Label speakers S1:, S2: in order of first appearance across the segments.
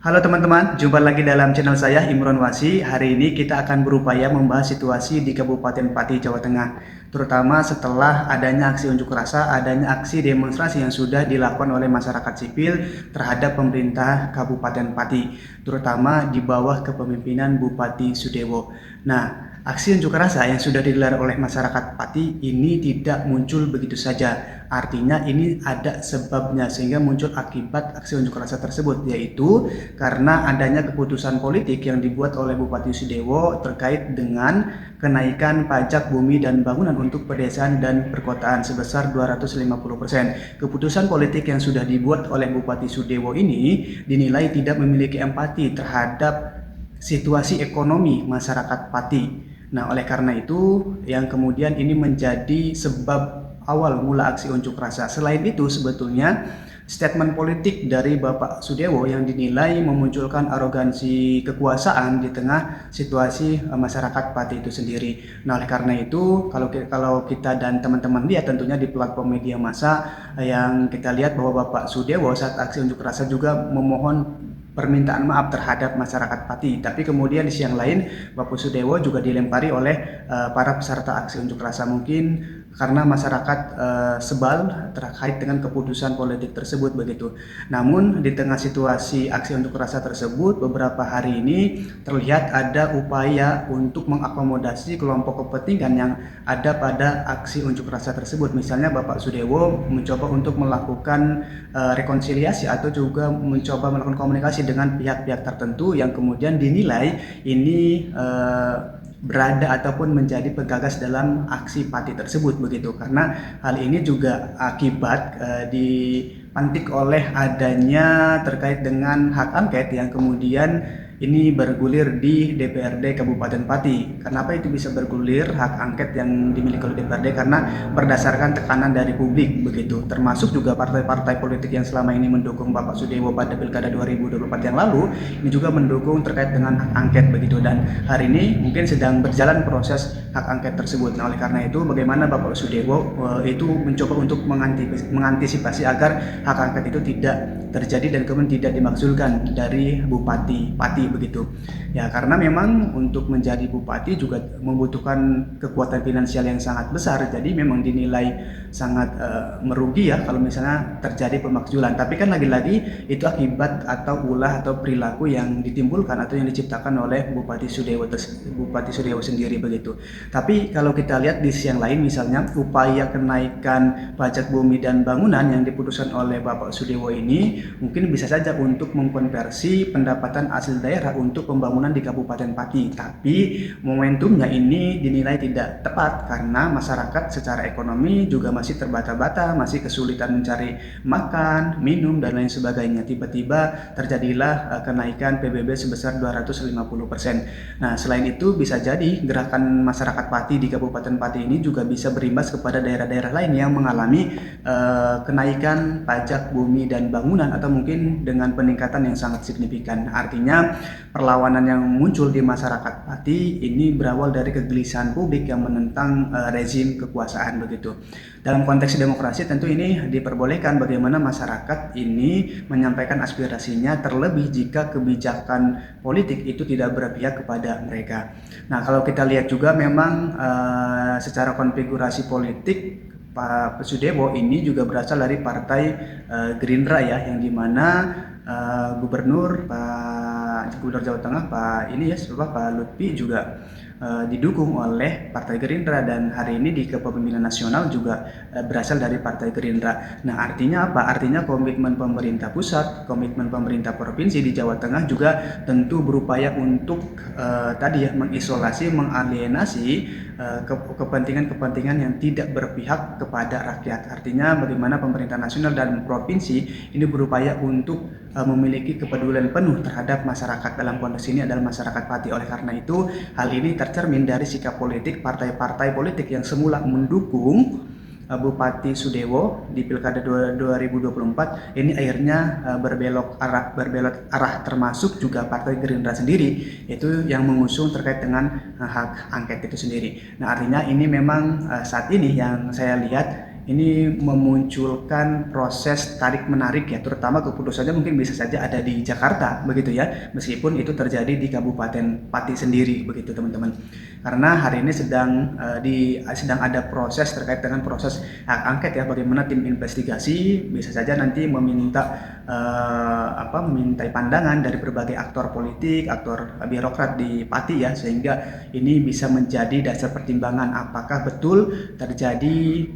S1: Halo teman-teman, jumpa lagi dalam channel saya Imron Wasi. Hari ini kita akan berupaya membahas situasi di Kabupaten Pati, Jawa Tengah, terutama setelah adanya aksi unjuk rasa, adanya aksi demonstrasi yang sudah dilakukan oleh masyarakat sipil terhadap pemerintah Kabupaten Pati, terutama di bawah kepemimpinan Bupati Sudewo. Nah, aksi unjuk rasa yang sudah digelar oleh masyarakat Pati ini tidak muncul begitu saja. Artinya ini ada sebabnya sehingga muncul akibat aksi unjuk rasa tersebut, yaitu karena adanya keputusan politik yang dibuat oleh Bupati Sudewo terkait dengan kenaikan pajak bumi dan bangunan untuk pedesaan dan perkotaan sebesar 250%. Keputusan politik yang sudah dibuat oleh Bupati Sudewo ini dinilai tidak memiliki empati terhadap situasi ekonomi masyarakat Pati. Nah, oleh karena itu yang kemudian ini menjadi sebab awal mula aksi unjuk rasa. Selain itu, sebetulnya statement politik dari Bapak Sudewo yang dinilai memunculkan arogansi kekuasaan di tengah situasi masyarakat Pati itu sendiri. Nah, oleh karena itu, kalau kita dan teman-teman lihat tentunya di platform media massa yang kita lihat bahwa Bapak Sudewo saat aksi unjuk rasa juga memohon permintaan maaf terhadap masyarakat Pati. Tapi kemudian di sisi yang lain, Bapak Sudewo juga dilempari oleh para peserta aksi unjuk rasa, mungkin karena masyarakat sebal terkait dengan keputusan politik tersebut begitu. Namun di tengah situasi aksi unjuk rasa tersebut, beberapa hari ini terlihat ada upaya untuk mengakomodasi kelompok kepentingan yang ada pada aksi unjuk rasa tersebut. Misalnya Bapak Sudewo mencoba untuk melakukan rekonsiliasi atau juga mencoba melakukan komunikasi dengan pihak-pihak tertentu yang kemudian dinilai ini berada ataupun menjadi penggagas dalam aksi Pati tersebut begitu, karena hal ini juga akibat dipantik oleh adanya terkait dengan hak angket yang kemudian ini bergulir di DPRD Kabupaten Pati. Kenapa itu bisa bergulir hak angket yang dimiliki oleh DPRD? Karena berdasarkan tekanan dari publik begitu, termasuk juga partai-partai politik yang selama ini mendukung Bapak Sudewo pada Pilkada 2024 yang lalu, ini juga mendukung terkait dengan hak angket begitu, dan hari ini mungkin sedang berjalan proses hak angket tersebut. Nah, oleh karena itu bagaimana Bapak Sudewo itu mencoba untuk mengantisipasi agar hak angket itu tidak terjadi dan kemudian tidak dimaksudkan dari Bupati Pati begitu. Ya, karena memang untuk menjadi bupati juga membutuhkan kekuatan finansial yang sangat besar. Jadi memang dinilai sangat merugi ya kalau misalnya terjadi pemakzulan. Tapi kan lagi-lagi itu akibat atau ulah atau perilaku yang ditimbulkan atau yang diciptakan oleh Bupati Sudewo sendiri begitu. Tapi kalau kita lihat di sisi yang lain, misalnya upaya kenaikan pajak bumi dan bangunan yang diputuskan oleh Bapak Sudewo ini mungkin bisa saja untuk mengkonversi pendapatan asli daerah untuk pembangunan di Kabupaten Pati. Tapi momentumnya ini dinilai tidak tepat karena masyarakat secara ekonomi juga masih terbata-bata, masih kesulitan mencari makan, minum, dan lain sebagainya. Tiba-tiba terjadilah kenaikan PBB sebesar 250%. Nah, selain itu bisa jadi gerakan masyarakat Pati di Kabupaten Pati ini juga bisa berimbas kepada daerah-daerah lain yang mengalami kenaikan pajak bumi dan bangunan atau mungkin dengan peningkatan yang sangat signifikan. Artinya perlawanan yang muncul di masyarakat Pati ini berawal dari kegelisahan publik yang menentang rezim kekuasaan begitu. Dalam konteks demokrasi tentu ini diperbolehkan bagaimana masyarakat ini menyampaikan aspirasinya, terlebih jika kebijakan politik itu tidak berpihak kepada mereka. Nah, kalau kita lihat juga memang secara konfigurasi politik Pak Sudewo ini juga berasal dari partai Gerindra ya, yang dimana Gubernur Jawa Tengah Pak Lutfi juga didukung oleh Partai Gerindra, dan hari ini di kepemimpinan nasional juga berasal dari Partai Gerindra. Nah, artinya apa? Artinya komitmen pemerintah pusat, komitmen pemerintah provinsi di Jawa Tengah juga tentu berupaya untuk mengisolasi, mengalienasi kepentingan-kepentingan yang tidak berpihak kepada rakyat. Artinya bagaimana pemerintah nasional dan provinsi ini berupaya untuk memiliki kepedulian penuh terhadap masyarakat, dalam konteks ini adalah masyarakat Pati. Oleh karena itu hal ini tercermin dari sikap politik partai-partai politik yang semula mendukung Bupati Sudewo di Pilkada 2024 ini akhirnya berbelok arah, termasuk juga Partai Gerindra sendiri, itu yang mengusung terkait dengan hak angket itu sendiri. Nah, artinya ini memang saat ini yang saya lihat ini memunculkan proses tarik-menarik ya, terutama keputusannya mungkin bisa saja ada di Jakarta begitu ya, meskipun itu terjadi di Kabupaten Pati sendiri begitu teman-teman. Karena hari ini sedang ada proses terkait dengan proses hak angket ya, bagaimana tim investigasi bisa saja nanti memintai pandangan dari berbagai aktor politik, aktor birokrat di Pati ya, sehingga ini bisa menjadi dasar pertimbangan apakah betul terjadi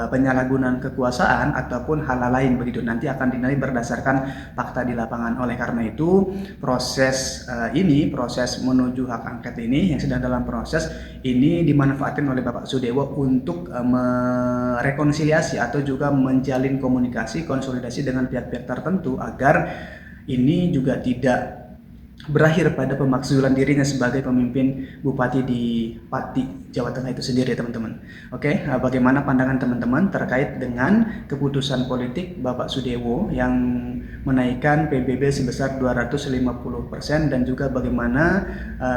S1: penyalahgunaan kekuasaan ataupun hal lain begitu. Nanti akan dinilai berdasarkan fakta di lapangan. Oleh karena itu, proses menuju hak angket ini yang sedang dalam proses ini dimanfaatkan oleh Bapak Sudewo untuk merekonsiliasi atau juga menjalin komunikasi konsolidasi dengan pihak-pihak tertentu agar ini juga tidak berakhir pada pemakzulan dirinya sebagai pemimpin Bupati di Pati, Jawa Tengah itu sendiri teman-teman. Oke, bagaimana pandangan teman-teman terkait dengan keputusan politik Bapak Sudewo yang menaikkan PBB sebesar 250% dan juga bagaimana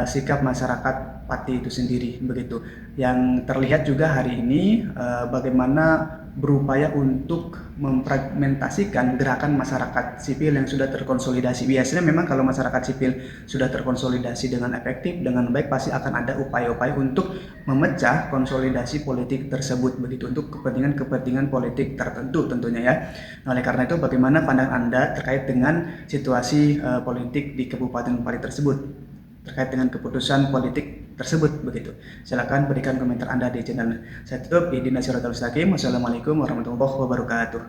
S1: sikap masyarakat Pati itu sendiri begitu. Yang terlihat juga hari ini bagaimana berupaya untuk memfragmentasikan gerakan masyarakat sipil yang sudah terkonsolidasi. Biasanya memang kalau masyarakat sipil sudah terkonsolidasi dengan efektif, dengan baik, pasti akan ada upaya-upaya untuk memecah konsolidasi politik tersebut begitu untuk kepentingan politik tertentu tentunya ya. Oleh karena itu, bagaimana pandangan Anda terkait dengan situasi politik di Kabupaten Pati tersebut, terkait dengan keputusan politik tersebut begitu. Silakan berikan komentar Anda di channel. Saya tutup, Idina Siratul Mustaqim. Wassalamualaikum warahmatullahi wabarakatuh.